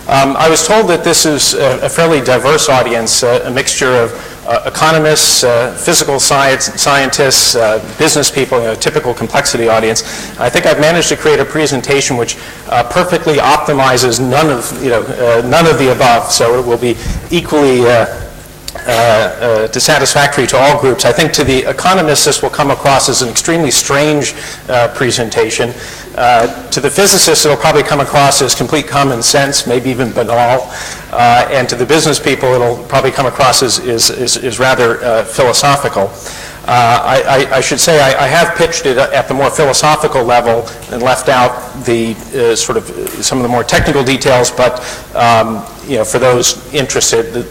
I was told that this is a fairly diverse audience, a mixture of economists, physical scientists, business people, typical complexity audience. I think I've managed to create a presentation which perfectly optimizes none of the above, so it will be equally dissatisfactory to all groups. I think to the economists this will come across as an extremely strange presentation. To the physicists it'll probably come across as complete common sense, maybe even banal. And to the business people it'll probably come across as rather philosophical. I should say I have pitched it at the more philosophical level and left out the sort of some of the more technical details, but for those interested,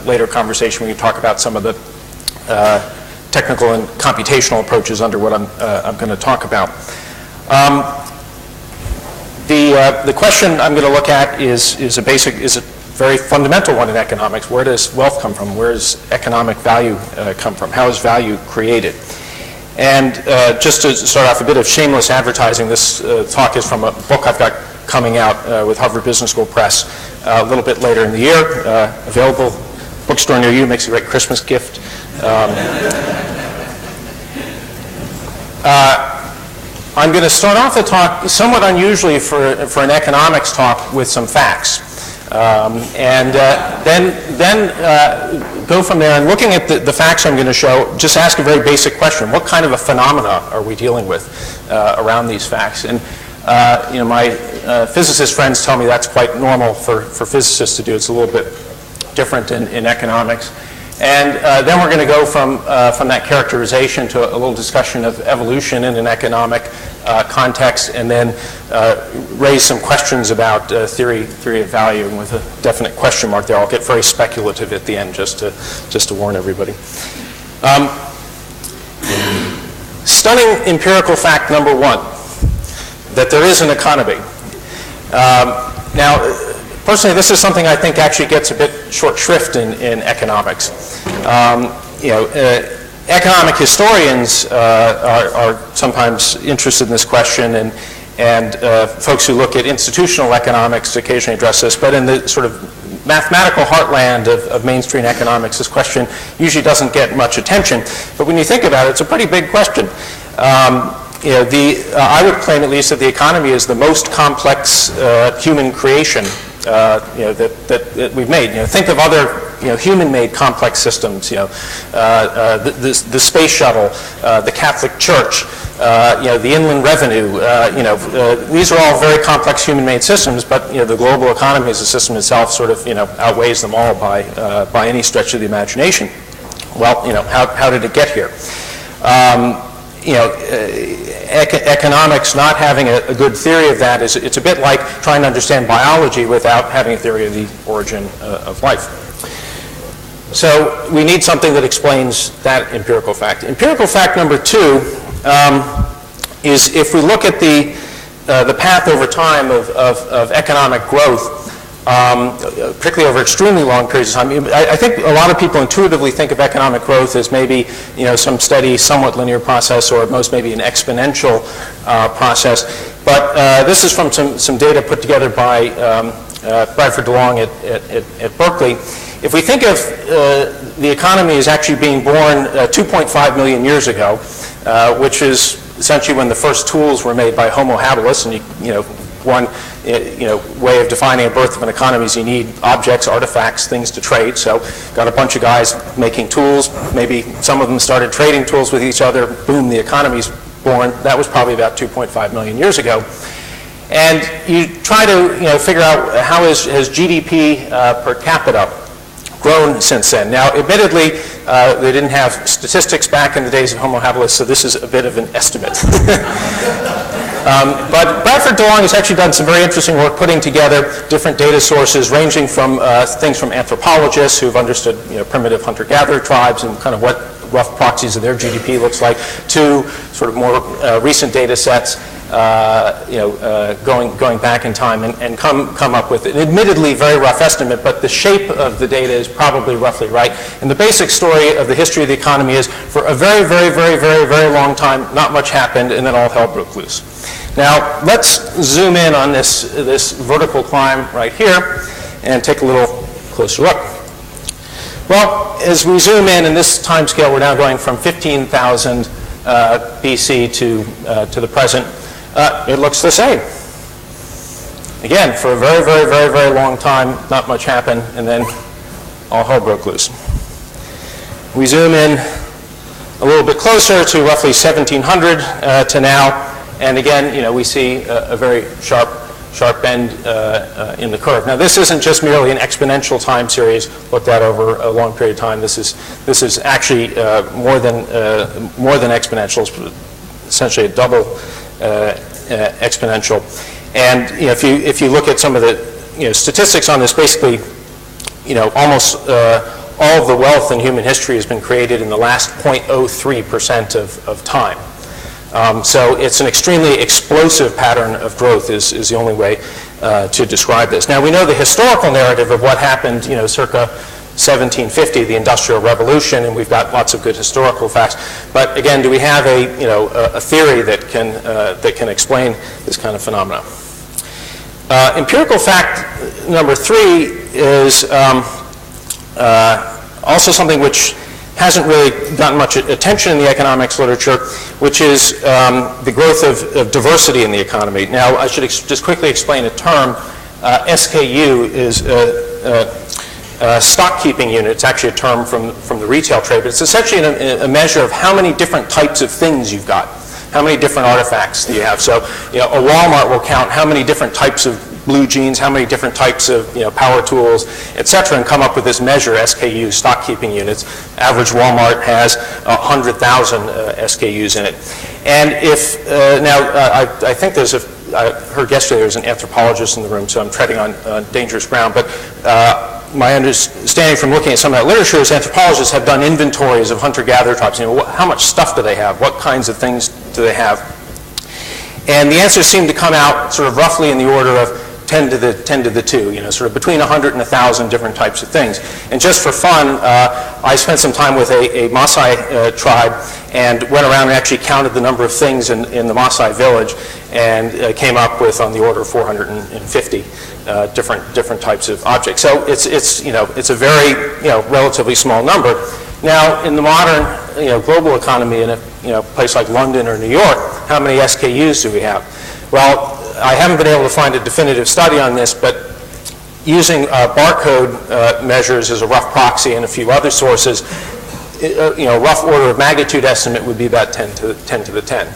later conversation we can talk about some of the technical and computational approaches under what I'm going to talk about. The question I'm going to look at is a very fundamental one in economics. Where does wealth come from? Where does economic value come from? How is value created? And just to start off, a bit of shameless advertising. This talk is from a book I've got coming out with Harvard Business School Press a little bit later in the year. Available bookstore near you, makes a great Christmas gift. I'm going to start off the talk somewhat unusually for an economics talk with some facts. And then go from there, and looking at the facts I'm going to show, just ask a very basic question. What kind of a phenomena are we dealing with around these facts? And my physicist friends tell me that's quite normal for physicists to do. It's a little bit different in economics. And then we're going to go from that characterization to a little discussion of evolution in an economic context, and then raise some questions about theory of value, and with a definite question mark there. I'll get very speculative at the end, just to warn everybody. Stunning empirical fact number one, that there is an economy. Now, personally, this is something I think actually gets a bit short shrift in economics. Economic historians are sometimes interested in this question, and folks who look at institutional economics occasionally address this, but in the sort of mathematical heartland of mainstream economics, this question usually doesn't get much attention. But when you think about it, it's a pretty big question. I would claim at least that the economy is the most complex human creation that we've made. Think of other human-made complex systems. The space shuttle, the Catholic Church, the inland revenue. These are all very complex human-made systems, but the global economy as a system itself sort of outweighs them all by any stretch of the imagination. Well, how did it get here? Economics not having a good theory of that it's a bit like trying to understand biology without having a theory of the origin of life. So we need something that explains that empirical fact. Empirical fact number two is if we look at the path over time of economic growth, particularly over extremely long periods of time. I think a lot of people intuitively think of economic growth as maybe some steady, somewhat linear process, or at most maybe an exponential process. But this is from some data put together by Bradford DeLong at Berkeley. If we think of the economy as actually being born 2.5 million years ago, which is essentially when the first tools were made by Homo habilis, and one way of defining a birth of an economy is you need objects, artifacts, things to trade. So got a bunch of guys making tools. Maybe some of them started trading tools with each other. Boom, the economy's born. That was probably about 2.5 million years ago. And you try to figure out how has GDP per capita grown since then. Now, admittedly, they didn't have statistics back in the days of Homo habilis, so this is a bit of an estimate. But Bradford DeLong has actually done some very interesting work putting together different data sources ranging from things from anthropologists who've understood primitive hunter-gatherer tribes and kind of what rough proxies of their GDP looks like, to sort of more recent data sets going back in time and come up with an admittedly very rough estimate, but the shape of the data is probably roughly right. And the basic story of the history of the economy is for a very, very, very, very, very long time, not much happened, and then all hell broke loose. Now, let's zoom in on this vertical climb right here and take a little closer look. Well, as we zoom in this time scale, we're now going from 15,000 BC to the present. It looks the same. Again, for a very, very, very, very long time, not much happened, and then all hell broke loose. We zoom in a little bit closer to roughly 1700 to now, and again, we see a very sharp bend in the curve. Now, this isn't just merely an exponential time series looked at over a long period of time. This is actually more than exponentials, essentially a double exponential. And if you look at some of the statistics on this, basically, almost all of the wealth in human history has been created in the last 0.03% of time. So it's an extremely explosive pattern of growth is the only way to describe this. Now, we know the historical narrative of what happened, circa 1750, the Industrial Revolution, and we've got lots of good historical facts. But again, do we have a theory that can explain this kind of phenomena? Empirical fact number 3 is also something which hasn't really gotten much attention in the economics literature, which is the growth of diversity in the economy. Now, I should just quickly explain a term. SKU is stock keeping unit. It's actually a term from the retail trade, but it's essentially a measure of how many different types of things you've got, how many different artifacts do you have. So, a Walmart will count how many different types of blue jeans, how many different types of power tools, et cetera, and come up with this measure, SKU, stock keeping units. Average Walmart has 100,000 SKUs in it. And if, I think I heard yesterday there was an anthropologist in the room, so I'm treading on dangerous ground, but my understanding from looking at some of that literature is anthropologists have done inventories of hunter-gatherer tribes. How much stuff do they have? What kinds of things do they have? And the answers seem to come out sort of roughly in the order of 10 to the 2, sort of between 100 and 1,000 different types of things. And just for fun, I spent some time with a Maasai tribe and went around and actually counted the number of things in the Maasai village and came up with on the order of 450 different types of objects. So it's a very relatively small number. Now, in the modern global economy, in a place like London or New York, how many SKUs do we have? Well, I haven't been able to find a definitive study on this, but using barcode measures as a rough proxy and a few other sources, rough order of magnitude estimate would be about 10 to the 10.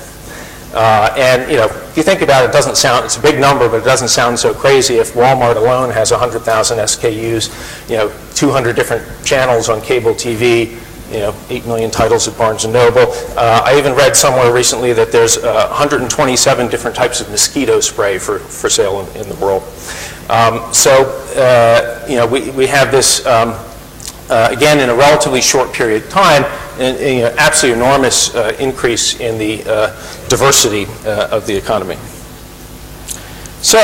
And if you think about it, it's a big number, but it doesn't sound so crazy if Walmart alone has 100,000 SKUs, 200 different channels on cable TV, 8 million titles at Barnes & Noble. I even read somewhere recently that there's 127 different types of mosquito spray for sale in the world. We have this, again, in a relatively short period of time, an absolutely enormous increase in the diversity of the economy. So,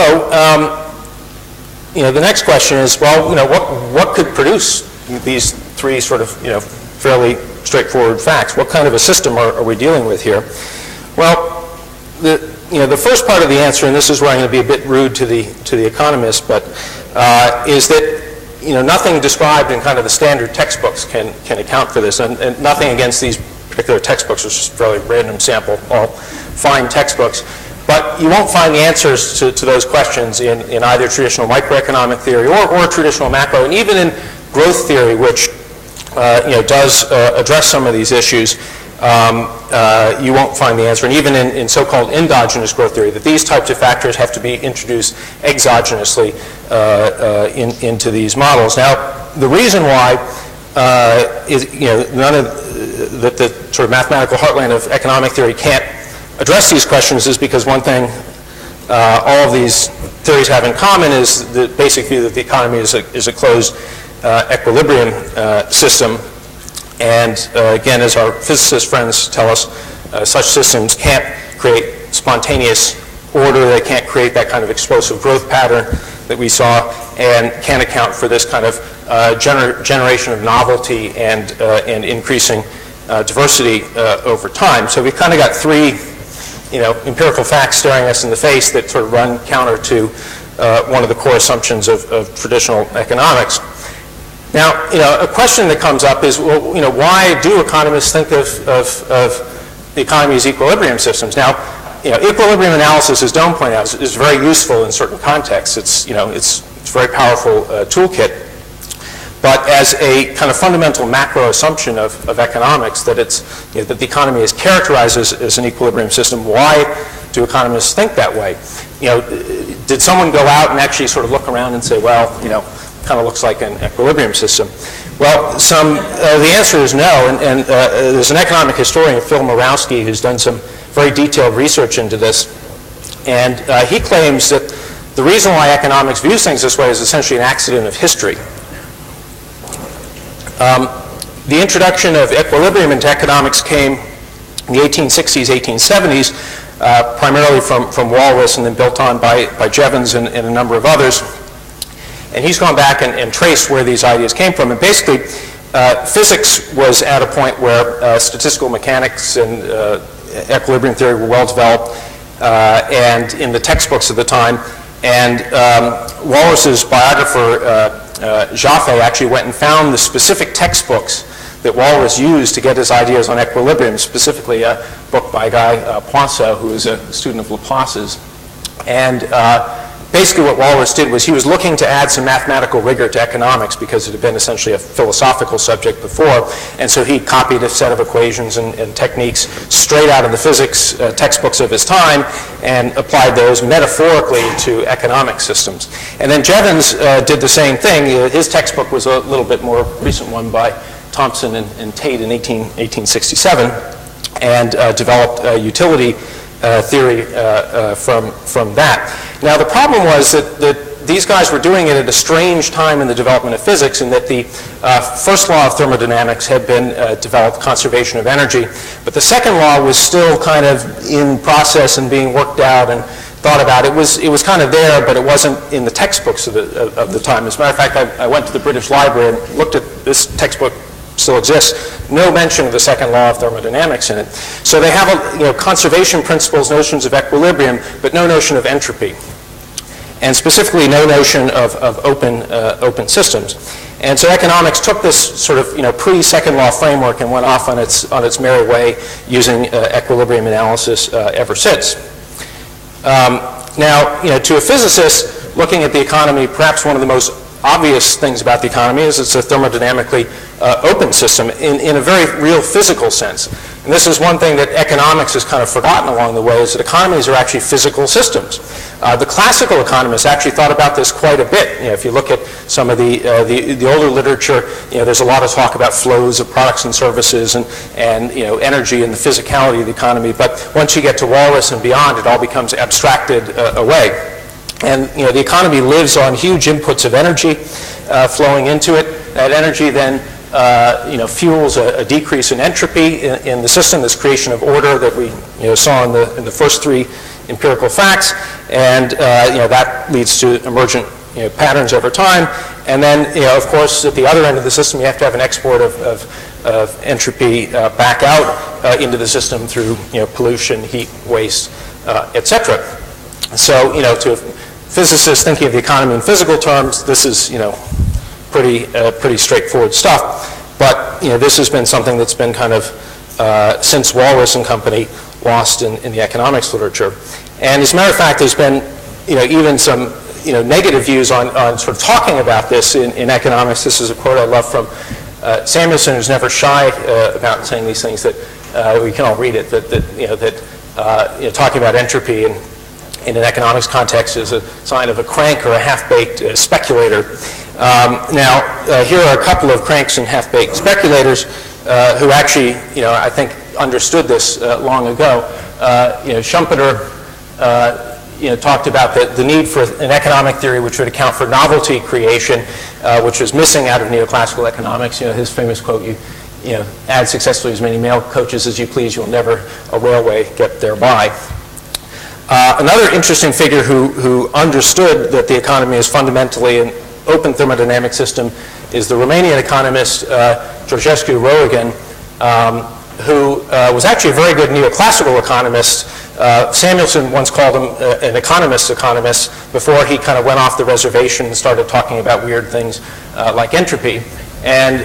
the next question is, well, what could produce these three sort of, fairly straightforward facts? What kind of a system are we dealing with here? Well, the first part of the answer, and this is where I'm going to be a bit rude to the economist, but is that nothing described in kind of the standard textbooks can account for this, and nothing against these particular textbooks. It's just a fairly random sample, all fine textbooks. But you won't find the answers to those questions in either traditional microeconomic theory or traditional macro, and even in growth theory, which does address some of these issues. You won't find the answer. And even in so-called endogenous growth theory, that these types of factors have to be introduced exogenously into these models. Now, the reason why is none of the sort of mathematical heartland of economic theory can't address these questions is because one thing all of these theories have in common is the basic view that the economy is a closed equilibrium system. And again, as our physicist friends tell us, such systems can't create spontaneous order. They can't create that kind of explosive growth pattern that we saw, and can't account for this kind of generation of novelty and increasing diversity over time. So we've kind of got three empirical facts staring us in the face that sort of run counter to one of the core assumptions of traditional economics. Now, a question that comes up is, well, why do economists think of the economy as equilibrium systems? Now, equilibrium analysis, as Doan pointed out, is very useful in certain contexts. It's a very powerful toolkit. But as a kind of fundamental macro assumption of economics, that that the economy is characterized as an equilibrium system, why do economists think that way? Did someone go out and actually sort of look around and say, well, kind of looks like an equilibrium system? Well, the answer is no, and there's an economic historian, Phil Morawski, who's done some very detailed research into this, and he claims that the reason why economics views things this way is essentially an accident of history. The introduction of equilibrium into economics came in the 1860s, 1870s, primarily from Walras and then built on by Jevons and a number of others. And he's gone back and traced where these ideas came from. And basically, physics was at a point where statistical mechanics and equilibrium theory were well developed and in the textbooks of the time. And Walras's biographer, Jaffe, actually went and found the specific textbooks that Walras used to get his ideas on equilibrium, specifically a book by a guy, Poisson, who was a student of Laplace's. And basically what Walras did was he was looking to add some mathematical rigor to economics because it had been essentially a philosophical subject before. And so he copied a set of equations and techniques straight out of the physics textbooks of his time and applied those metaphorically to economic systems. And then Jevons did the same thing. His textbook was a little bit more recent one by Thompson and Tate in 1867 and developed utility theory from that. Now the problem was that these guys were doing it at a strange time in the development of physics, in that the first law of thermodynamics had been developed, conservation of energy, but the second law was still kind of in process and being worked out and thought about. It was kind of there, but it wasn't in the textbooks of the time. As a matter of fact, I went to the British Library and looked at this textbook. Still exists, no mention of the second law of thermodynamics in it. So they have conservation principles, notions of equilibrium, but no notion of entropy, and specifically no notion of open systems. And so economics took this sort of pre-second law framework and went off on its merry way using equilibrium analysis ever since. Now, to a physicist looking at the economy, perhaps one of the most obvious things about the economy is it's a thermodynamically open system in a very real physical sense. And this is one thing that economics has kind of forgotten along the way, is that economies are actually physical systems. The classical economists actually thought about this quite a bit. If you look at some of the older literature, there's a lot of talk about flows of products and services and energy and the physicality of the economy. But once you get to Walras and beyond, it all becomes abstracted away. And the economy lives on huge inputs of energy flowing into it. That energy then fuels a decrease in entropy in the system, this creation of order that we saw in the first three empirical facts, and that leads to emergent patterns over time. And then of course at the other end of the system you have to have an export of entropy back out into the system through pollution, heat, waste, etc. So to physicists thinking of the economy in physical terms, this is pretty straightforward stuff. But this has been something that's been kind of since Walras and company lost in the economics literature. And as a matter of fact, there's been even some negative views on sort of talking about this in economics. This is a quote I love from Samuelson, who's never shy about saying these things that we can all read it. That talking about entropy in an economics context is a sign of a crank or a half-baked speculator. Now, here are a couple of cranks and half-baked speculators who actually, I think, understood this long ago. Schumpeter, talked about the need for an economic theory which would account for novelty creation, which was missing out of neoclassical economics. His famous quote, you add successfully as many mail coaches as you please, you'll never a railway get thereby. Another interesting figure who understood that the economy is fundamentally an open thermodynamic system is the Romanian economist Georgescu Roegen, who was actually a very good neoclassical economist, Samuelson once called him an economist's economist before he kind of went off the reservation and started talking about weird things like entropy. And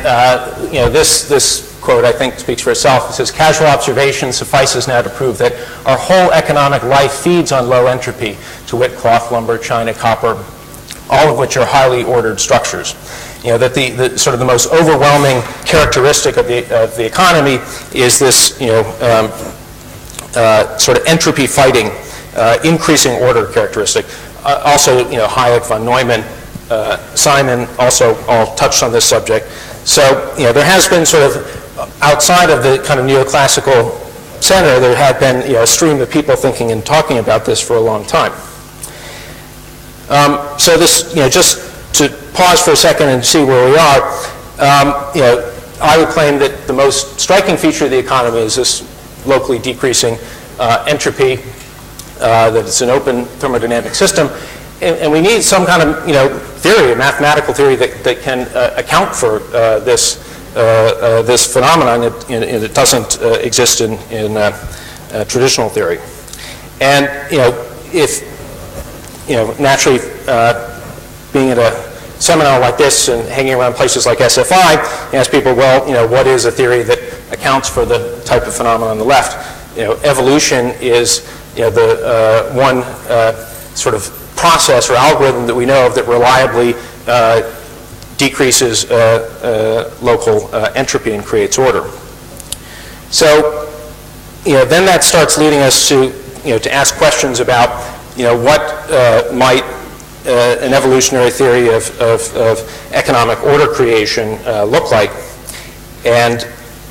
this quote, I think, speaks for itself. It says, "Casual observation suffices now to prove that our whole economic life feeds on low entropy, to wit, cloth, lumber, china, copper, all of which are highly ordered structures." That the sort of the most overwhelming characteristic of the economy is this, sort of entropy fighting, increasing order characteristic. Also, Hayek, von Neumann, Simon also all touched on this subject. So, there has been sort of, outside of the kind of neoclassical center, there had been a stream of people thinking and talking about this for a long time. So this, just to pause for a second and see where we are, I would claim that the most striking feature of the economy is this locally decreasing entropy, that it's an open thermodynamic system, and we need some kind of theory, a mathematical theory that can account for this phenomenon. It doesn't exist in traditional theory, and if naturally being at a seminar like this and hanging around places like SFI, you ask people, well, what is a theory that accounts for the type of phenomenon on the left? Evolution is the one sort of process or algorithm that we know of that reliably decreases local entropy and creates order. So, then that starts leading us to ask questions about what might an evolutionary theory of economic order creation look like. And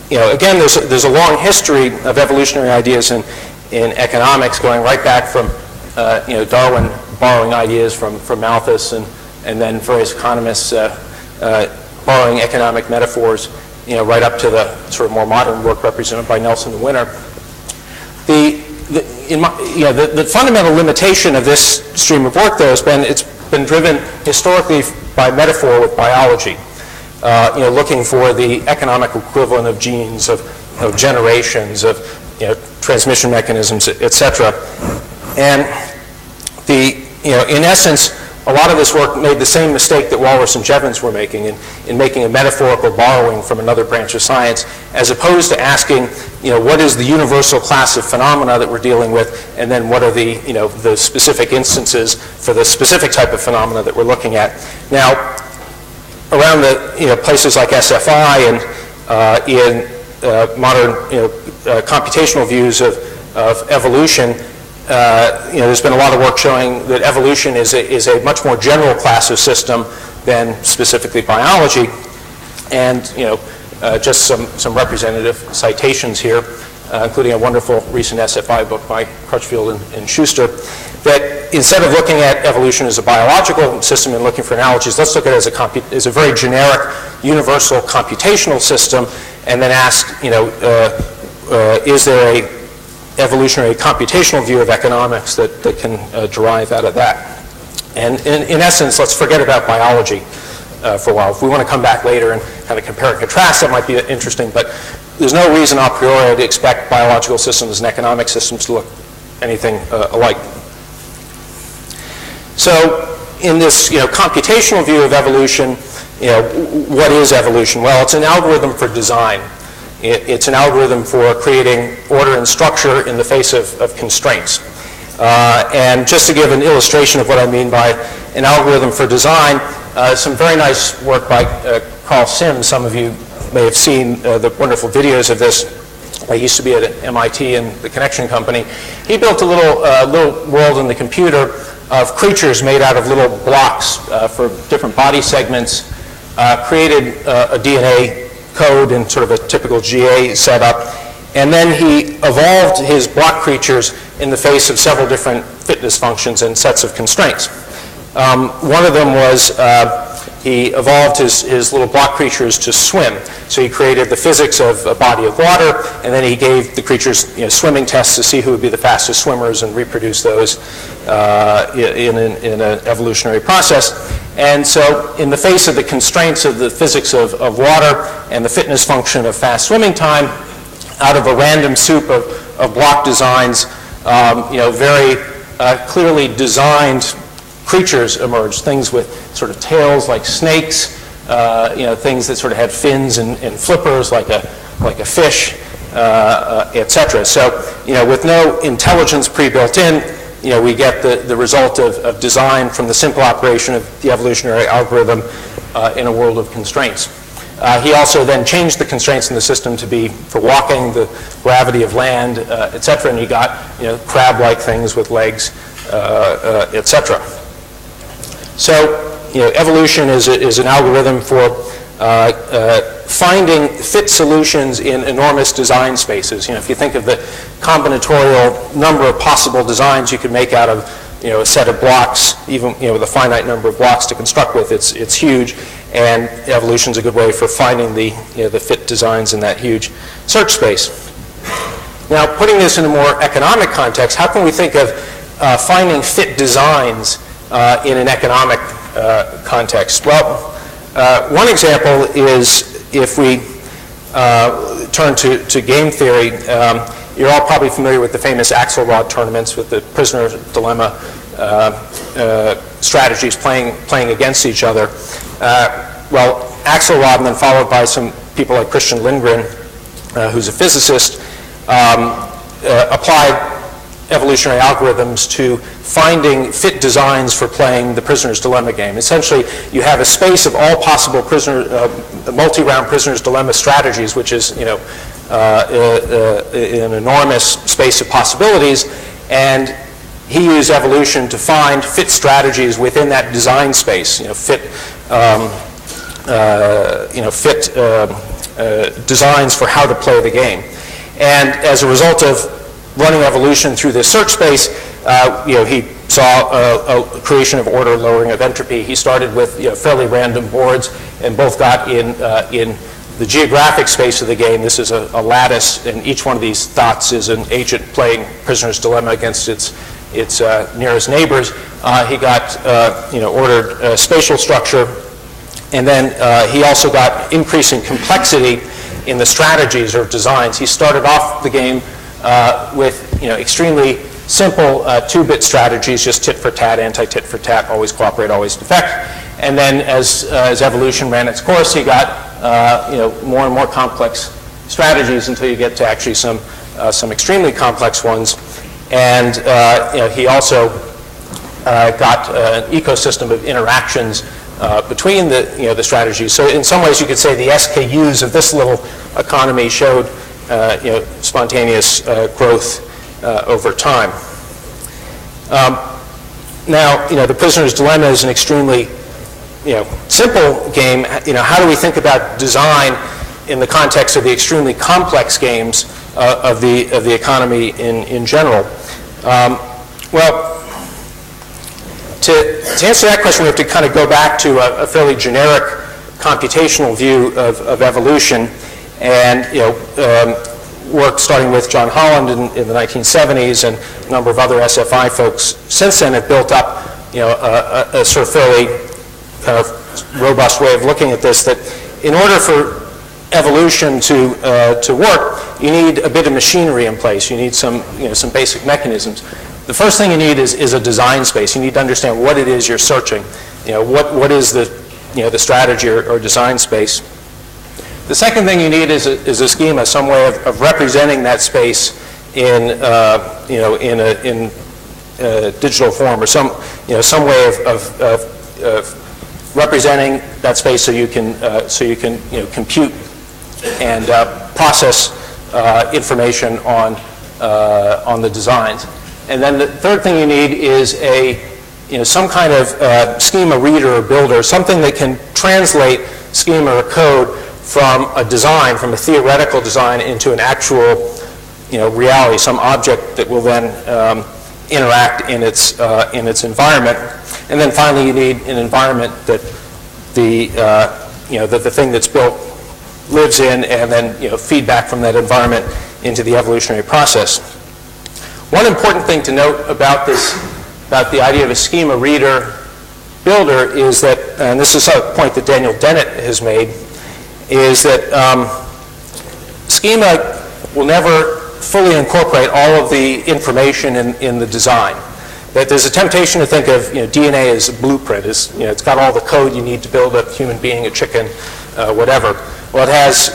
again, there's a long history of evolutionary ideas in economics, going right back from Darwin borrowing ideas from Malthus, and then various economists borrowing economic metaphors, right up to the sort of more modern work represented by Nelson and Winter. The fundamental limitation of this stream of work, though, it's been driven historically by metaphor with biology, looking for the economic equivalent of genes, of generations, of transmission mechanisms, etc. And in essence, a lot of this work made the same mistake that Walras and Jevons were making in making a metaphorical borrowing from another branch of science, as opposed to asking, what is the universal class of phenomena that we're dealing with, and then what are the specific instances for the specific type of phenomena that we're looking at. Now, around the places like SFI and in modern computational views of evolution, there's been a lot of work showing that evolution is a much more general class of system than specifically biology. And just some representative citations here, including a wonderful recent SFI book by Crutchfield and Schuster, that instead of looking at evolution as a biological system and looking for analogies, let's look at it as a very generic, universal computational system, and then ask, is there a evolutionary computational view of economics that can derive out of that? And in essence, let's forget about biology for a while. If we want to come back later and kind of compare and contrast, that might be interesting, but there's no reason a priori to expect biological systems and economic systems to look anything alike. So in this computational view of evolution, what is evolution? Well, it's an algorithm for design. It's an algorithm for creating order and structure in the face of constraints. And just to give an illustration of what I mean by an algorithm for design, some very nice work by Carl Sims. Some of you may have seen the wonderful videos of this. I used to be at MIT and the Connection Company. He built a little world in the computer of creatures made out of little blocks for different body segments, created a DNA code in sort of a typical GA setup, and then he evolved his block creatures in the face of several different fitness functions and sets of constraints. One of them was he evolved his little block creatures to swim. So he created the physics of a body of water, and then he gave the creatures swimming tests to see who would be the fastest swimmers and reproduce those in an evolutionary process. And so in the face of the constraints of the physics of water and the fitness function of fast swimming time, out of a random soup of block designs, very clearly designed creatures emerged, things with sort of tails like snakes, things that sort of had fins and flippers like a fish, etc. So, with no intelligence pre-built in, we get the result of design from the simple operation of the evolutionary algorithm in a world of constraints. He also then changed the constraints in the system to be for walking, the gravity of land, etc., and he got crab-like things with legs, etc. So, evolution is an algorithm for finding fit solutions in enormous design spaces. If you think of the combinatorial number of possible designs you could make out of a set of blocks, even with a finite number of blocks to construct with, it's huge. And evolution is a good way for finding the fit designs in that huge search space. Now, putting this in a more economic context, how can we think of finding fit designs in an economic context? Well, one example is if we turn to game theory. You're all probably familiar with the famous Axelrod tournaments with the prisoner dilemma strategies playing against each other. Well, Axelrod, and then followed by some people like Christian Lindgren, who's a physicist, applied evolutionary algorithms to finding fit designs for playing the prisoner's dilemma game. Essentially, you have a space of all possible multi-round prisoner's dilemma strategies, which is an enormous space of possibilities, and he used evolution to find fit strategies within that design space. Fit designs for how to play the game. And as a result of running evolution through this search space, he saw a creation of order, lowering of entropy. He started with fairly random boards, and both got in the geographic space of the game. This is a lattice, and each one of these dots is an agent playing prisoner's dilemma against its nearest neighbors. He got ordered spatial structure, and then he also got increasing complexity in the strategies or designs. He started off the game with extremely simple 2-bit strategies, just tit for tat, anti-tit for tat, always cooperate, always defect. And then as evolution ran its course, he got more and more complex strategies until you get to actually some extremely complex ones. And he also got an ecosystem of interactions between the strategies. So in some ways, you could say the SKUs of this little economy showed spontaneous growth over time. Now, the prisoner's dilemma is an extremely simple game. How do we think about design in the context of the extremely complex games of the economy in general? Well, to answer that question, we have to kind of go back to a fairly generic computational view of evolution, and work starting with John Holland in the 1970s, and a number of other SFI folks since then have built up a sort of fairly kind of robust way of looking at this, that in order for evolution to work, you need a bit of machinery in place. You need some basic mechanisms. The first thing you need is a design space. You need to understand what it is you're searching. What is the strategy or design space. The second thing you need is a schema, some way of representing that space in digital form, or some way of representing that space so you can compute and process information on the designs. And then the third thing you need is some kind of schema reader or builder, something that can translate schema or code from a design, from a theoretical design, into an actual reality, some object that will then interact in its environment. And then finally, you need an environment that the thing that's built lives in, and then feedback from that environment into the evolutionary process. One important thing to note about the idea of a schema reader builder is that, and this is a point that Daniel Dennett has made, is that schema will never fully incorporate all of the information in the design. That there's a temptation to think of DNA as a blueprint. It's got all the code you need to build a human being, a chicken, whatever. Well, it has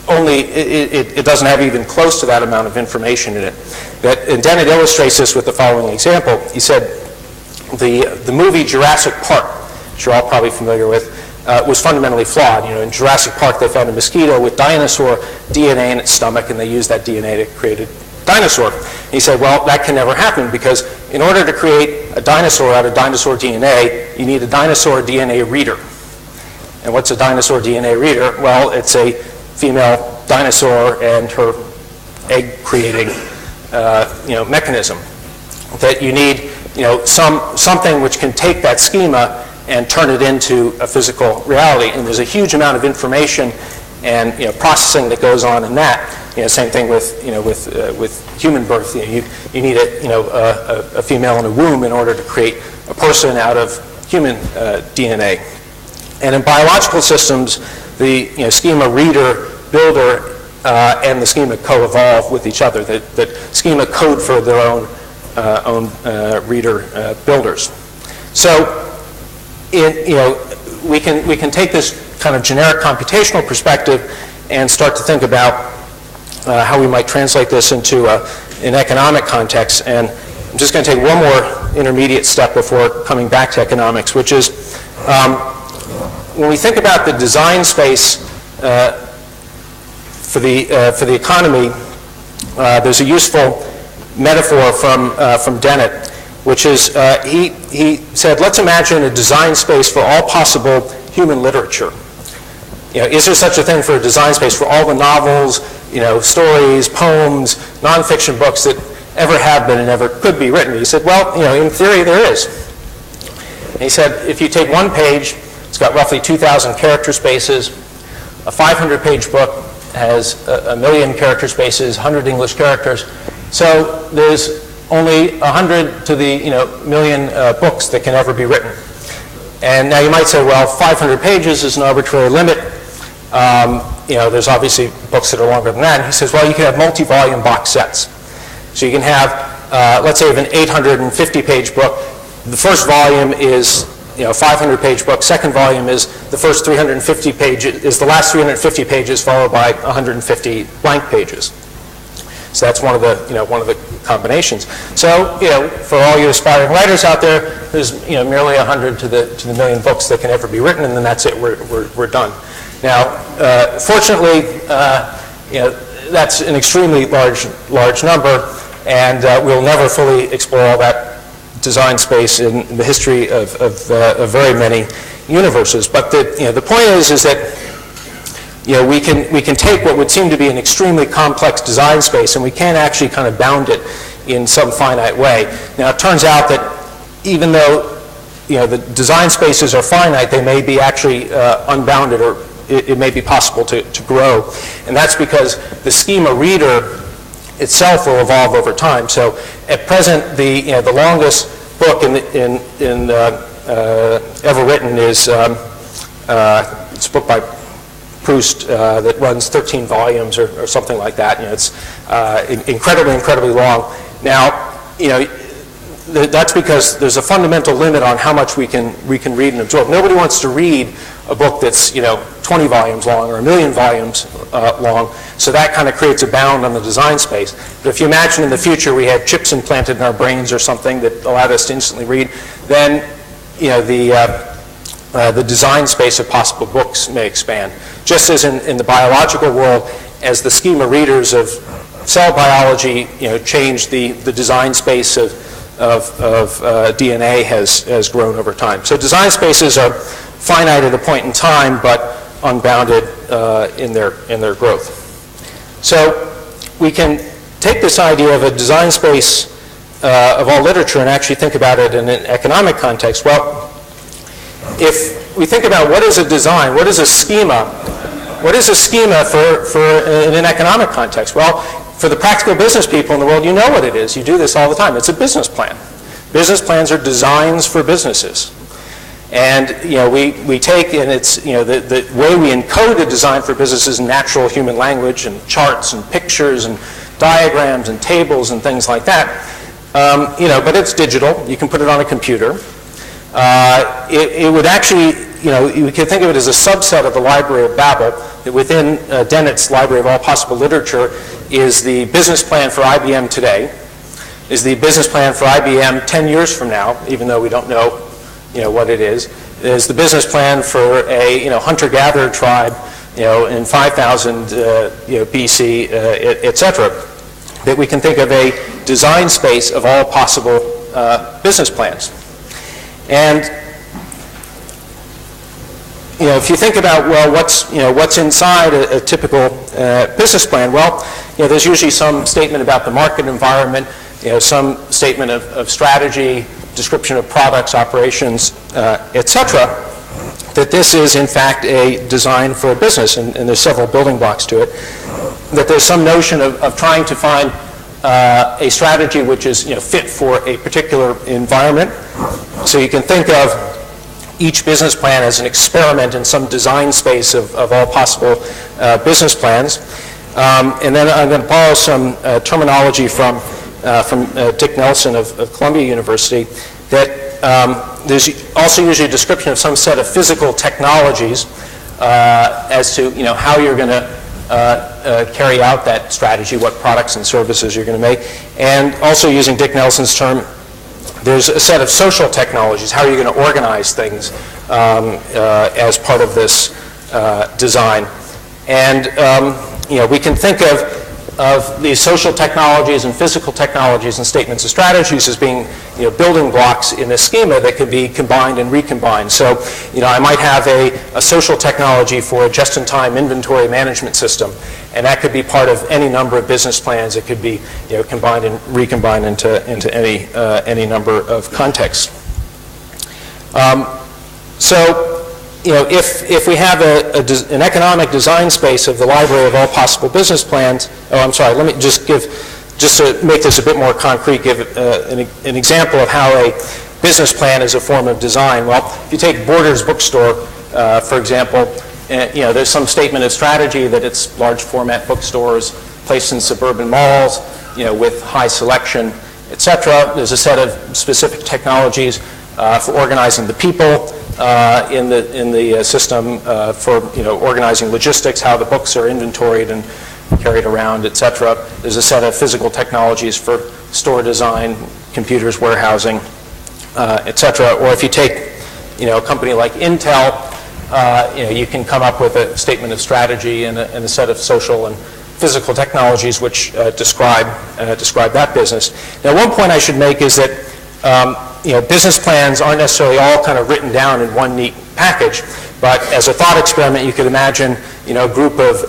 it doesn't have even close to that amount of information in it. And Dennett illustrates this with the following example. He said the movie Jurassic Park, which you're all probably familiar with, was fundamentally flawed. In Jurassic Park, they found a mosquito with dinosaur DNA in its stomach, and they used that DNA to create a dinosaur. And he said, well, that can never happen, because in order to create a dinosaur out of dinosaur DNA, you need a dinosaur DNA reader. And what's a dinosaur DNA reader? Well, it's a female dinosaur and her egg-creating mechanism. That you need something which can take that schema and turn it into a physical reality. And there's a huge amount of information and processing that goes on in that. Same thing with human birth. You need a female in a womb in order to create a person out of human DNA. And in biological systems, the schema reader builder and the schema co-evolve with each other. The schema code for their own reader builders. So we can take this kind of generic computational perspective and start to think about how we might translate this into an economic context. And I'm just going to take one more intermediate step before coming back to economics, which is when we think about the design space for the economy, there's a useful metaphor from Dennett, which is he said, let's imagine a design space for all possible human literature. Is there such a thing for a design space for all the novels, stories, poems, nonfiction books that ever have been and ever could be written? He said, well, in theory there is. And he said, if you take one page, it's got roughly 2,000 character spaces. A 500-page book has a million character spaces, 100 English characters. So there's only 100 to the million books that can ever be written. And now you might say, well, 500 pages is an arbitrary limit. There's obviously books that are longer than that. And he says, well, you can have multi-volume box sets. So you can have, let's say, an 850-page book. The first volume is 500-page book. Second volume is the first 350 pages, is the last 350 pages followed by 150 blank pages. So that's one of the combinations. So for all you aspiring writers out there, there's merely 100 to the million books that can ever be written, and then that's it. We're done. Now, fortunately, that's an extremely large number, and we'll never fully explore all that design space in the history of very many universes. But the point is that we can take what would seem to be an extremely complex design space, and we can actually kind of bound it in some finite way. Now, it turns out that even though the design spaces are finite, they may be actually unbounded, or it may be possible to grow. And that's because the schema reader itself will evolve over time. So at present, the longest book ever written is it's a book by Proust that runs 13 volumes or something like that. It's incredibly long. Now, that's because there's a fundamental limit on how much we can read and absorb. Nobody wants to read a book that's 20 volumes long or 1 million volumes long. So that kind of creates a bound on the design space. But if you imagine in the future we had chips implanted in our brains or something that allowed us to instantly read, then the design space of possible books may expand. Just as in the biological world, as the schema readers of cell biology change, the design space of DNA has grown over time. So design spaces are finite at a point in time, but unbounded in their growth. So we can take this idea of a design space of all literature and actually think about it in an economic context. Well, if we think about what is a design, what is a schema? What is a schema for in an economic context? Well, for the practical business people in the world, you know what it is. You do this all the time. It's a business plan. Business plans are designs for businesses. And we take, and it's the way we encode a design for businesses is natural human language and charts and pictures and diagrams and tables and things like that. But it's digital. You can put it on a computer. It would actually, you can think of it as a subset of the Library of Babel. That within Dennett's Library of All Possible Literature is the business plan for IBM today, is the business plan for IBM 10 years from now, even though we don't know, what it is the business plan for a, hunter-gatherer tribe, in 5000, BC, et cetera. That we can think of a design space of all possible business plans. And if you think about, well, what's inside a typical business plan, well, there's usually some statement about the market environment, some statement of strategy, description of products, operations, et cetera. That this is, in fact, a design for a business, and there's several building blocks to it. That there's some notion of trying to find a strategy which is fit for a particular environment. So you can think of each business plan as an experiment in some design space of all possible business plans. And then I'm going to borrow some terminology from Dick Nelson of Columbia University, that there's also usually a description of some set of physical technologies as to how you're going to carry out that strategy, what products and services you're going to make. And also using Dick Nelson's term, there's a set of social technologies. How are you going to organize things as part of this design? And we can think of these social technologies and physical technologies and statements of strategies as being building blocks in a schema that could be combined and recombined. So I might have a social technology for a just-in-time inventory management system, and that could be part of any number of business plans. It could be combined and recombined into any number of contexts. If we have an economic design space of the library of all possible business plans, let me just to make this a bit more concrete, give an example of how a business plan is a form of design. Well, if you take Borders Bookstore, for example, there's some statement of strategy that it's large format bookstores placed in suburban malls, with high selection, et cetera. There's a set of specific technologies for organizing the people in the system, for organizing logistics, how the books are inventoried and carried around, et cetera. There's a set of physical technologies for store design, computers, warehousing, et cetera. Or if you take a company like Intel, you can come up with a statement of strategy and a set of social and physical technologies which describe that business. Now, one point I should make is that business plans aren't necessarily all kind of written down in one neat package, but as a thought experiment, you could imagine a group of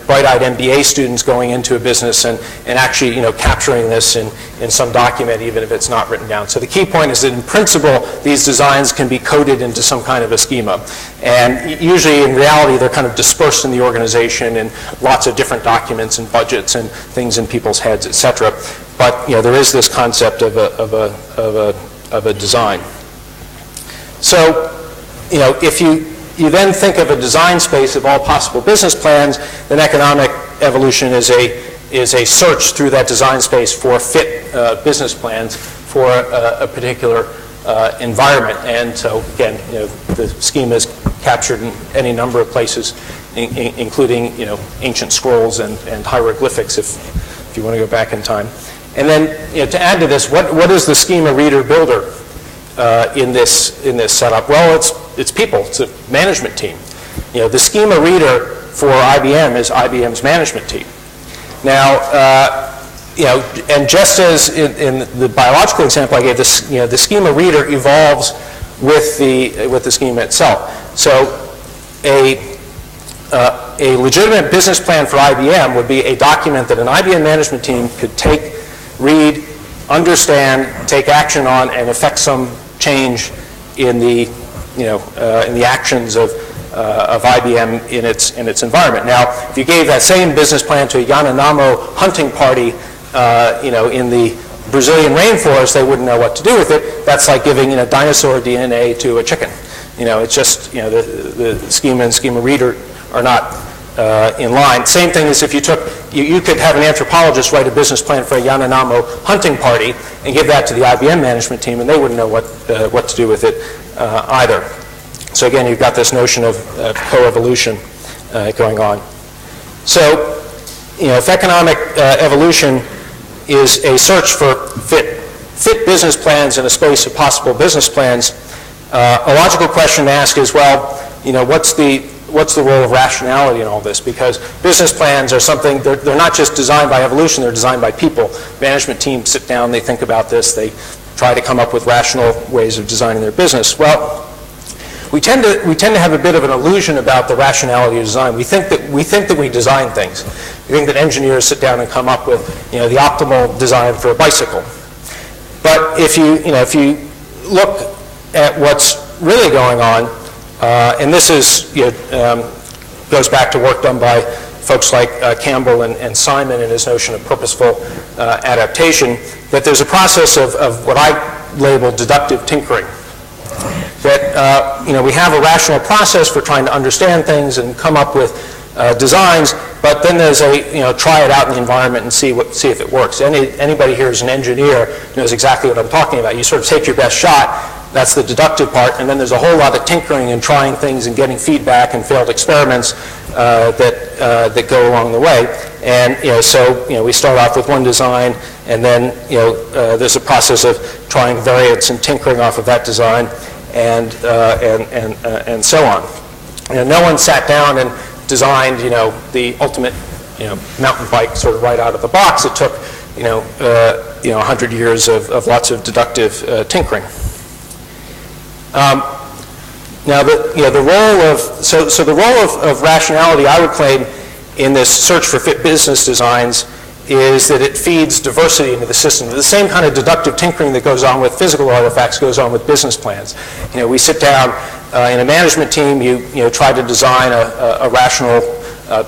bright-eyed MBA students going into a business and actually capturing this in some document, even if it's not written down. So the key point is that in principle, these designs can be coded into some kind of a schema, and usually in reality they're kind of dispersed in the organization in lots of different documents and budgets and things in people's heads, etc. But there is this concept of a design. So if you then think of a design space of all possible business plans, then economic evolution is a search through that design space for fit business plans for a particular environment. And so again, the schema is captured in any number of places, including ancient scrolls and hieroglyphics, if you want to go back in time. And then to add to this, what is the schema reader builder in this setup? Well, it's people. It's a management team. The schema reader for IBM is IBM's management team. Now, and just as in the biological example I gave, the schema reader evolves with the schema itself. So a legitimate business plan for IBM would be a document that an IBM management team could take, read, understand, take action on, and affect some change in the actions of IBM in its environment. Now, if you gave that same business plan to a Yanomamo hunting party, in the Brazilian rainforest, they wouldn't know what to do with it. That's like giving dinosaur DNA to a chicken. It's just the schema and schema reader are not in line. Same thing as if you took you could have an anthropologist write a business plan for a Yanomamo hunting party and give that to the IBM management team, and they wouldn't know what to do with it either. So again, you've got this notion of coevolution going on. So, if economic evolution is a search for fit business plans in a space of possible business plans, a logical question to ask is, well, what's the role of rationality in all this? Because business plans are something, they're not just designed by evolution, they're designed by people. Management teams sit down, they think about this, they try to come up with rational ways of designing their business. Well, we tend to have a bit of an illusion about the rationality of design. We think that we design things. We think that engineers sit down and come up with the optimal design for a bicycle. But if you look at what's really going on, and this is goes back to work done by folks like Campbell and Simon and his notion of purposeful adaptation, that there's a process of what I label deductive tinkering. That we have a rational process for trying to understand things and come up with designs, but then there's a try it out in the environment and see if it works. Anybody here who's an engineer knows exactly what I'm talking about. You sort of take your best shot. That's the deductive part, and then there's a whole lot of tinkering and trying things and getting feedback and failed experiments that go along the way. And so we start off with one design, and then there's a process of trying variants and tinkering off of that design, and so on. No one sat down and designed the ultimate mountain bike sort of right out of the box. It took 100 years of lots of deductive tinkering. Now, the role of rationality, I would claim, in this search for fit business designs is that it feeds diversity into the system. The same kind of deductive tinkering that goes on with physical artifacts goes on with business plans. We sit down in a management team, you try to design a rational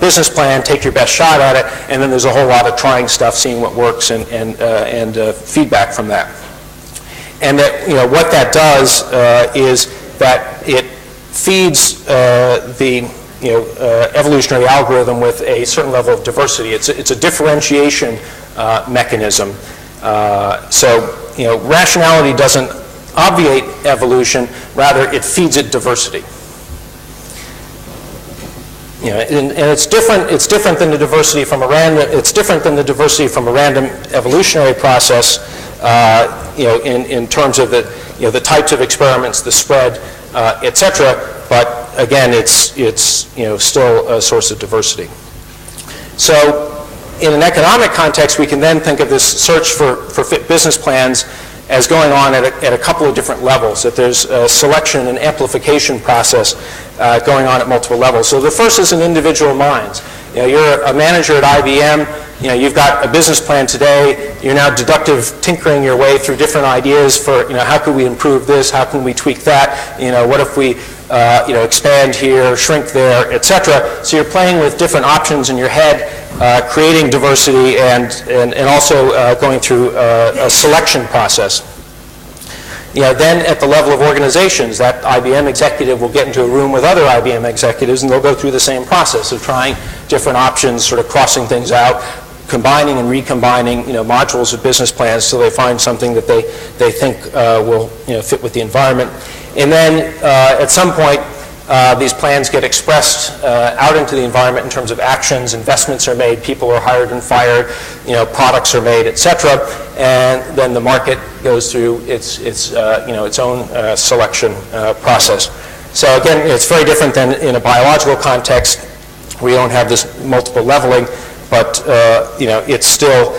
business plan, take your best shot at it, and then there's a whole lot of trying stuff, seeing what works, and feedback from that. And that what that does is that it feeds the evolutionary algorithm with a certain level of diversity. It's a differentiation mechanism. So rationality doesn't obviate evolution; rather, it feeds it diversity. And it's different. It's different than the diversity from a random. It's different than the diversity from a random evolutionary process. In terms of the types of experiments, the spread, etc. But again, it's still a source of diversity. So, in an economic context, we can then think of this search for fit business plans as going on at a couple of different levels. That there's a selection and amplification process going on at multiple levels. So the first is in individual minds. You're a manager at IBM. You've got a business plan today. You're now deductive tinkering your way through different ideas for, how can we improve this? How can we tweak that? What if we, expand here, shrink there, etc. So you're playing with different options in your head, creating diversity, and also going through a selection process. Then at the level of organizations, that IBM executive will get into a room with other IBM executives, and they'll go through the same process of trying different options, sort of crossing things out, combining and recombining modules of business plans till they find something that they think will fit with the environment. And then at some point, these plans get expressed out into the environment in terms of actions, investments are made, people are hired and fired, products are made, etc. And then the market goes through its own selection process. So again, it's very different than in a biological context. We don't have this multiple leveling, but it's still,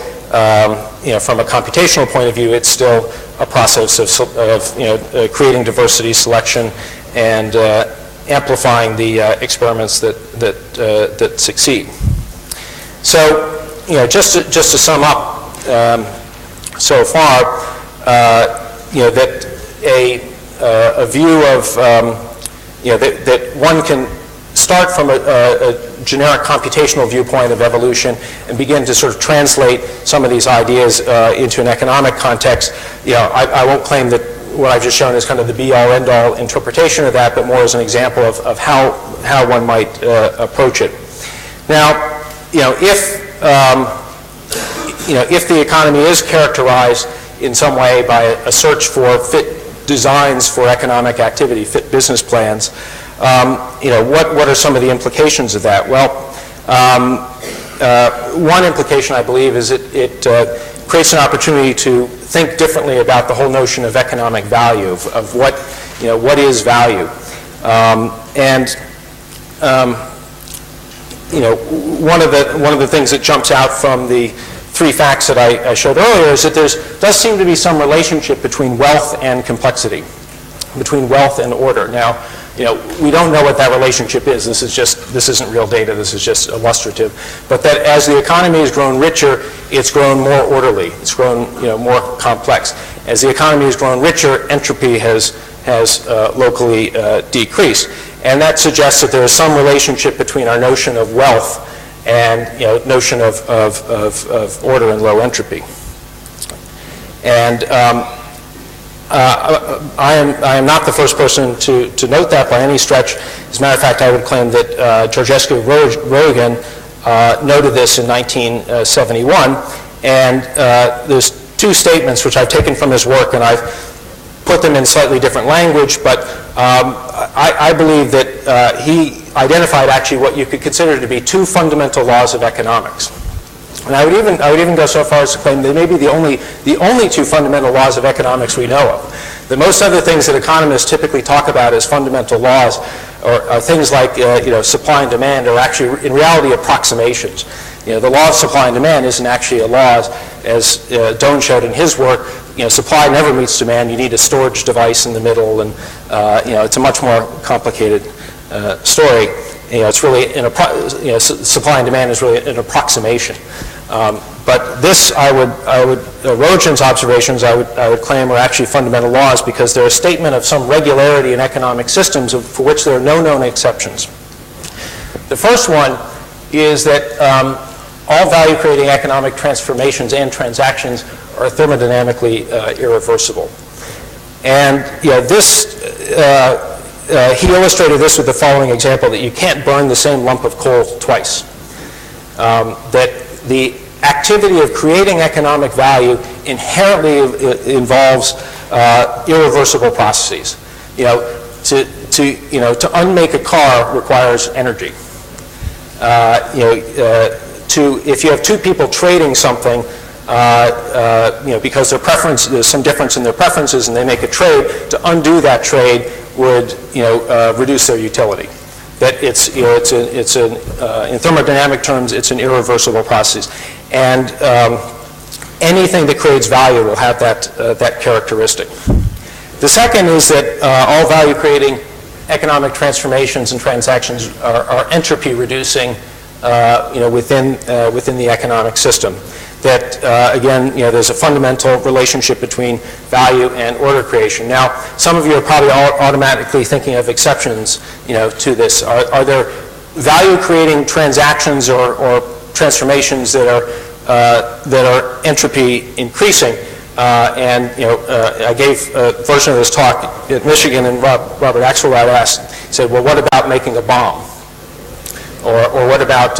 from a computational point of view, it's still a process of creating diversity, selection, and amplifying the experiments that succeed. So, just to sum up, so far, that a view of that one can start from a generic computational viewpoint of evolution and begin to sort of translate some of these ideas into an economic context. I won't claim that what I've just shown is kind of the be-all, end-all interpretation of that, but more as an example of how one might approach it. Now, if if the economy is characterized in some way by a search for fit designs for economic activity, fit business plans, what are some of the implications of that? Well, one implication, I believe, is it creates an opportunity to think differently about the whole notion of economic value, of what is value. One of the things that jumps out from the three facts that I showed earlier is that there does seem to be some relationship between wealth and complexity, between wealth and order. Now, we don't know what that relationship is. This isn't real data. This is just illustrative. But that as the economy has grown richer, it's grown more orderly. It's grown, more complex. As the economy has grown richer, entropy has locally decreased. And that suggests that there is some relationship between our notion of wealth and notion of order and low entropy. And I am not the first person to note that by any stretch. As a matter of fact, I would claim that Georgescu-Roegen noted this in 1971. And there's two statements which I've taken from his work, and I've put them in slightly different language, but I believe that he identified actually what you could consider to be two fundamental laws of economics. And I would even go so far as to claim they may be the only two fundamental laws of economics we know of. The most other things that economists typically talk about as fundamental laws are things like supply and demand are actually in reality approximations. The law of supply and demand isn't actually a law, as Doan showed in his work. Supply never meets demand. You need a storage device in the middle, and it's a much more complicated story. It's really supply and demand is really an approximation. But this, Rogen's observations, I would claim are actually fundamental laws because they're a statement of some regularity in economic systems for which there are no known exceptions. The first one is that all value-creating economic transformations and transactions are thermodynamically irreversible. And he illustrated this with the following example, that you can't burn the same lump of coal twice. That the activity of creating economic value inherently involves irreversible processes. To unmake a car requires energy. If you have two people trading something, because there's some difference in their preferences, and they make a trade, to undo that trade would reduce their utility. That in thermodynamic terms, it's an irreversible process, and anything that creates value will have that characteristic. The second is that all value-creating economic transformations and transactions are entropy reducing within the economic system. That again, there's a fundamental relationship between value and order creation. Now, some of you are probably automatically thinking of exceptions, to this. Are there value-creating transactions or transformations that are entropy increasing? I gave a version of this talk at Michigan, and Robert Axelrod said, well, what about making a bomb? Or what about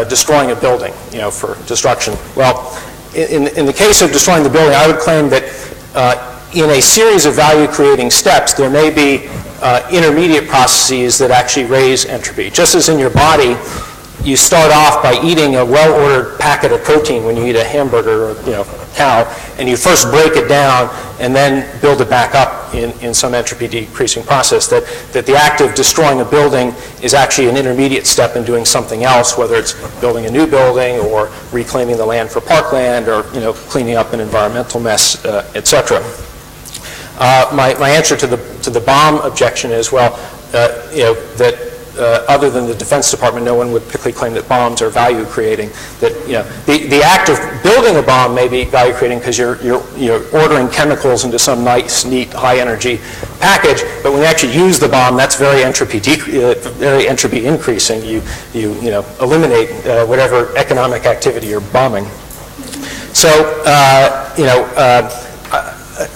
destroying a building, for destruction? Well, in the case of destroying the building, I would claim that in a series of value-creating steps, there may be intermediate processes that actually raise entropy. Just as in your body, you start off by eating a well-ordered packet of protein when you eat a hamburger or cow, and you first break it down and then build it back up in some entropy decreasing process. That the act of destroying a building is actually an intermediate step in doing something else, whether it's building a new building or reclaiming the land for parkland or cleaning up an environmental mess, etc. My answer to the bomb objection is, well, that other than the Defense Department, no one would particularly claim that bombs are value creating. That the act of building a bomb may be value creating because you're ordering chemicals into some nice, neat, high energy package. But when you actually use the bomb, that's very entropy increasing. You eliminate whatever economic activity you're bombing. So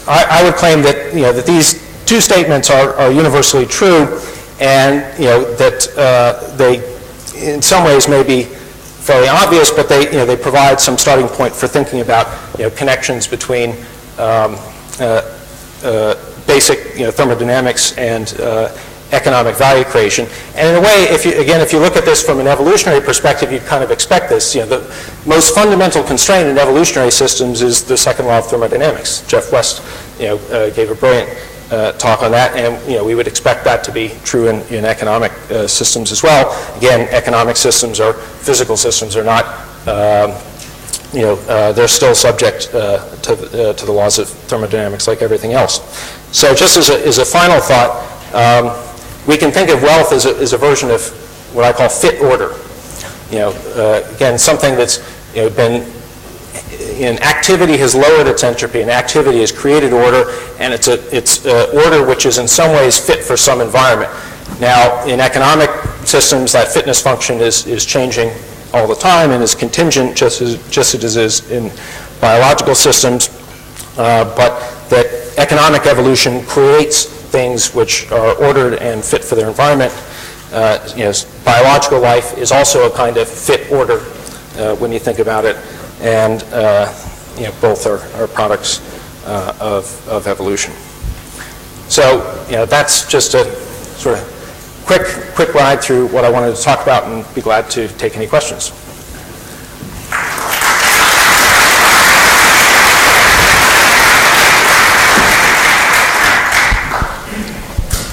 I would claim that that these two statements are universally true. And that they, in some ways, may be fairly obvious, but they provide some starting point for thinking about connections between basic thermodynamics and economic value creation. And in a way, if you look at this from an evolutionary perspective, you'd kind of expect this. The most fundamental constraint in evolutionary systems is the second law of thermodynamics. Jeff West gave a brilliant talk on that, and we would expect that to be true in economic systems as well. Again, economic systems or physical systems are not, they're still subject to the laws of thermodynamics like everything else. So just as a final thought, we can think of wealth as a version of what I call fit order. Again, something that's been in activity has lowered its entropy, and activity has created order, and it's order which is in some ways fit for some environment. Now, in economic systems, that fitness function is changing all the time and is contingent, just as it is in biological systems, but that economic evolution creates things which are ordered and fit for their environment. Biological life is also a kind of fit order when you think about it, and both are products of evolution. So that's just a sort of quick ride through what I wanted to talk about, and be glad to take any questions.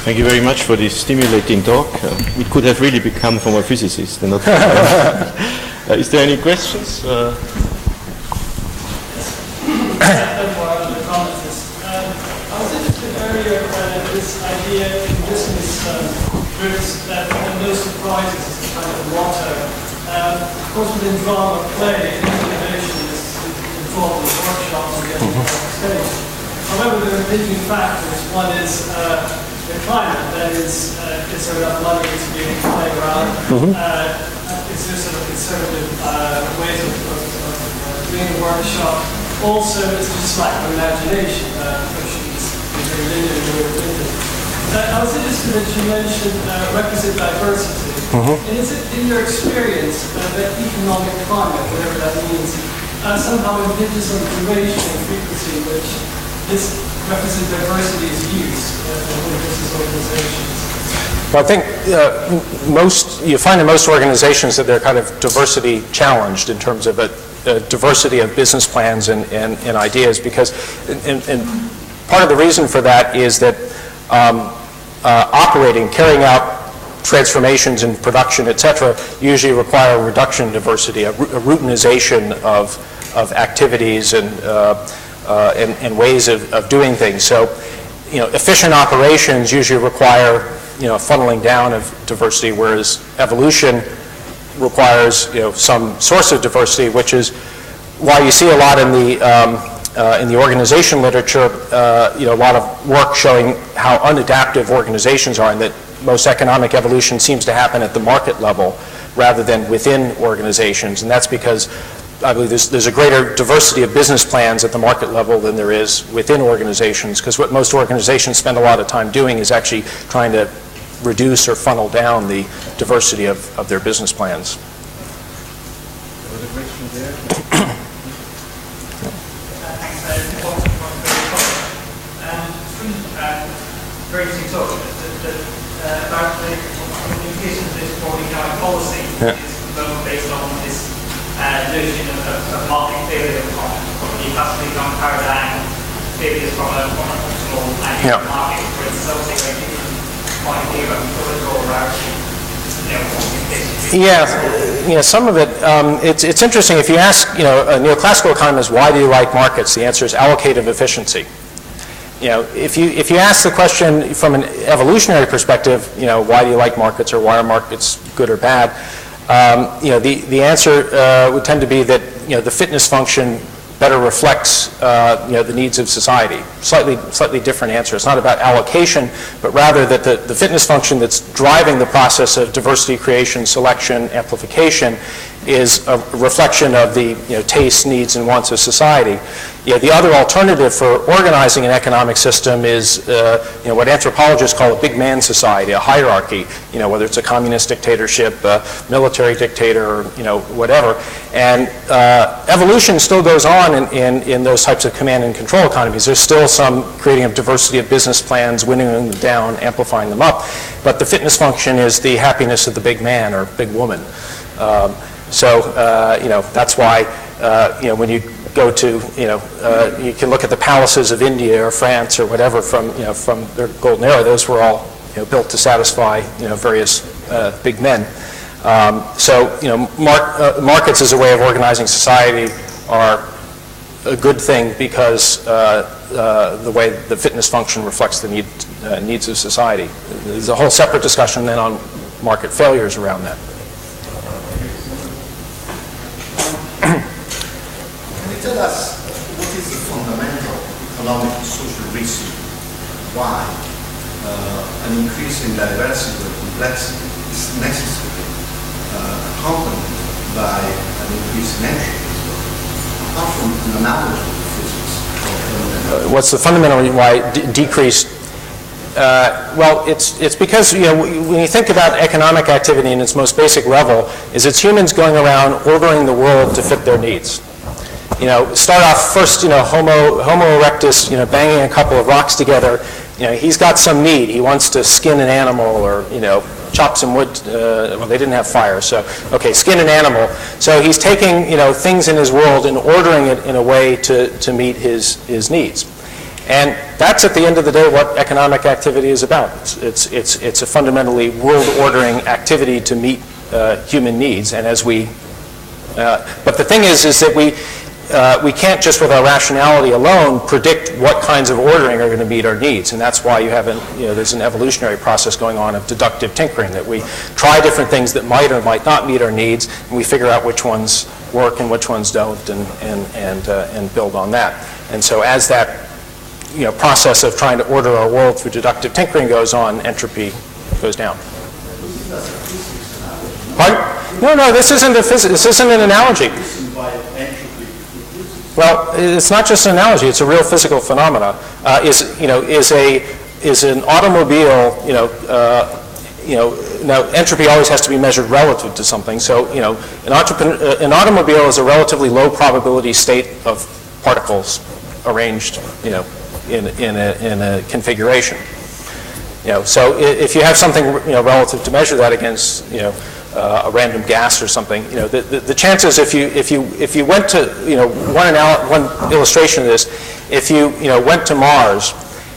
Thank you very much for this stimulating talk. We could have really become from a physicist. And not is there any questions? I was interested earlier in this idea in business groups that no surprises is the kind of motto. Of course, within drama play, innovation is involved in workshops and getting on stage. However, there are impinging factors. One is the climate, that is enough money to be able to play around. Is there sort of conservative ways of doing a workshop? Also, it's just lack of imagination, which is very limited. I was interested that you mentioned requisite diversity. And is it, in your experience, that economic climate, whatever that means, somehow impinges on the duration and frequency in which this requisite diversity is used in business organizations? Well, I think you find in most organizations that they're kind of diversity challenged in terms of a diversity of business plans and ideas, because and part of the reason for that is that carrying out transformations in production, et cetera, usually require a reduction in diversity, a routinization of activities and ways of doing things. So, efficient operations usually require, funneling down of diversity, whereas evolution requires, some source of diversity, which is why you see a lot in the organization literature, a lot of work showing how unadaptive organizations are, and that most economic evolution seems to happen at the market level rather than within organizations. And that's because I believe there's a greater diversity of business plans at the market level than there is within organizations, because what most organizations spend a lot of time doing is actually trying to reduce or funnel down the diversity of their business plans. There was a question there. Very interesting talk about the implications of this for economic policy, which is based on this notion of market theory of the classical economic paradigm, theory is from an optimal ideal market, where it's obviously very different point of view about political or Yeah, some of it. It's interesting. If you ask, a neoclassical economist, why do you like markets? The answer is allocative efficiency. If you ask the question from an evolutionary perspective, why do you like markets, or why are markets good or bad? The answer would tend to be that the fitness function better reflects the needs of society. Slightly different answer. It's not about allocation, but rather that the fitness function that's driving the process of diversity creation, selection, amplification is a reflection of the tastes, needs, and wants of society. The other alternative for organizing an economic system is what anthropologists call a big man society, a hierarchy, whether it's a communist dictatorship, a military dictator, or whatever. And evolution still goes on in those types of command and control economies. There's still some creating of diversity of business plans, winning them down, amplifying them up. But the fitness function is the happiness of the big man or big woman. That's why, when you go to, you can look at the palaces of India or France or whatever from their golden era. Those were all, built to satisfy, various big men. Markets as a way of organizing society are a good thing because the way the fitness function reflects the needs of society. There's a whole separate discussion then on market failures around that. Tell us what is the fundamental economic and social reason why an increase in diversity or complexity is necessary, accompanied by an increase in entropy, apart from an analogy to physics. What's the fundamental reason why decreased? Well, it's because when you think about economic activity in its most basic level, it's humans going around ordering the world to fit their needs. Start off first, Homo erectus, banging a couple of rocks together. He's got some need. He wants to skin an animal or, chop some wood. Well, they didn't have fire, so, okay, skin an animal. So he's taking, things in his world and ordering it in a way to meet his needs. And that's, at the end of the day, what economic activity is about. It's a fundamentally world-ordering activity to meet human needs. And as we, but the thing is that we can't just with our rationality alone predict what kinds of ordering are going to meet our needs, and that's why you have there's an evolutionary process going on of deductive tinkering, that we try different things that might or might not meet our needs, and we figure out which ones work and which ones don't, and build on that. And so as that process of trying to order our world through deductive tinkering goes on, entropy goes down. Pardon? No, this isn't a physics. This isn't an analogy. Well, it's not just an analogy; it's a real physical phenomena. Is an automobile? Now entropy always has to be measured relative to something. So an automobile is a relatively low probability state of particles arranged, in a configuration. So if you have something relative to measure that against, a random gas or something, the chances if you went to, one illustration of this, if you went to Mars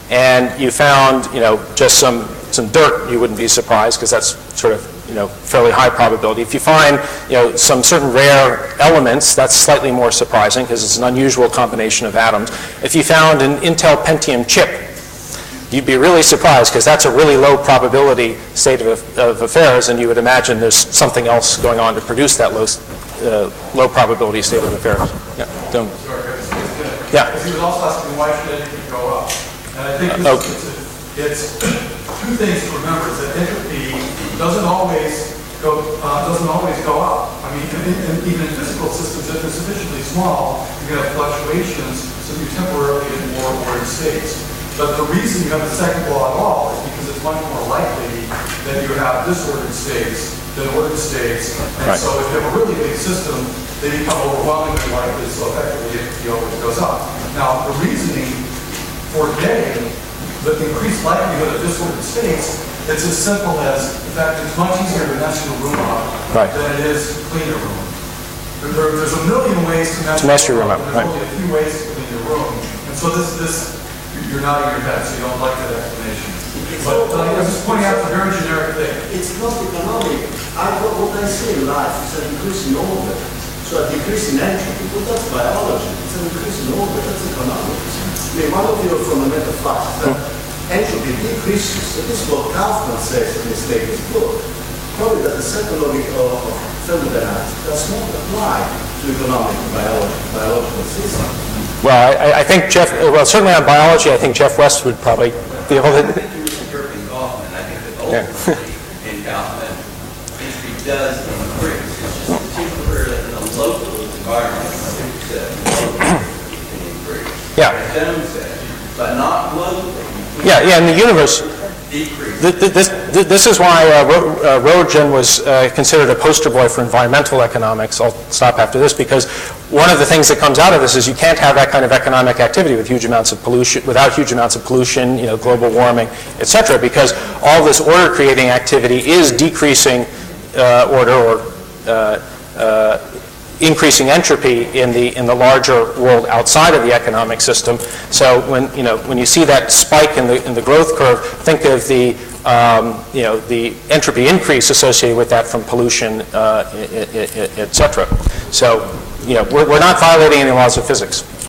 and you found just some dirt, you wouldn't be surprised because that's sort of fairly high probability. If you find some certain rare elements, that's slightly more surprising because it's an unusual combination of atoms. If you found an Intel Pentium chip, you'd be really surprised because that's a really low probability state of affairs, and you would imagine there's something else going on to produce that low probability state of affairs. Yeah. Don't. Yeah. He was also asking why should entropy go up, and I think it's two things to remember: is that entropy doesn't always go up. I mean, even in physical systems, if they're sufficiently small, you can have fluctuations, so you temporarily get more ordered states. But the reason you have a second law at all is because it's much more likely that you have disordered states than ordered states. And so if you have a really big system, they become overwhelmingly likely, so effectively it always goes up. Now, the reasoning for getting the increased likelihood of disordered states, it's as simple as, in fact, it's much easier to mess your room up than it is to clean your room. There's a million ways to mess your room up. There's only a few ways to clean your room. And so this you're nodding your head, so you don't like that explanation. But I'm just pointing out the very generic thing. It's not economic. What I say in life is an increase in order. So a decrease in entropy, well, that's biology. It's an increase in order, that's economics. I mean, one of your fundamental facts is that entropy decreases. That is what Kaufman says in his latest book. Probably that the second law of thermodynamics does not apply to economic biological systems. Well, I think certainly on biology, I think Jeff West would probably be able to. I think you're misinterpreting Kaufman. I think that ultimately in Kaufman, entropy does increase. It's just particularly in a local environment, I think you said, locally can increase. Yeah. Zone said, but not globally. Yeah, in the universe. Decrease. This is why Roentgen was considered a poster boy for environmental economics. I'll stop after this, because one of the things that comes out of this is you can't have that kind of economic activity with huge amounts of pollution, without huge amounts of pollution, global warming, etc. Because all this order-creating activity is decreasing order or increasing entropy in the larger world outside of the economic system. So when you see that spike in the growth curve, think of the the entropy increase associated with that from pollution, etc. So we're not violating any laws of physics.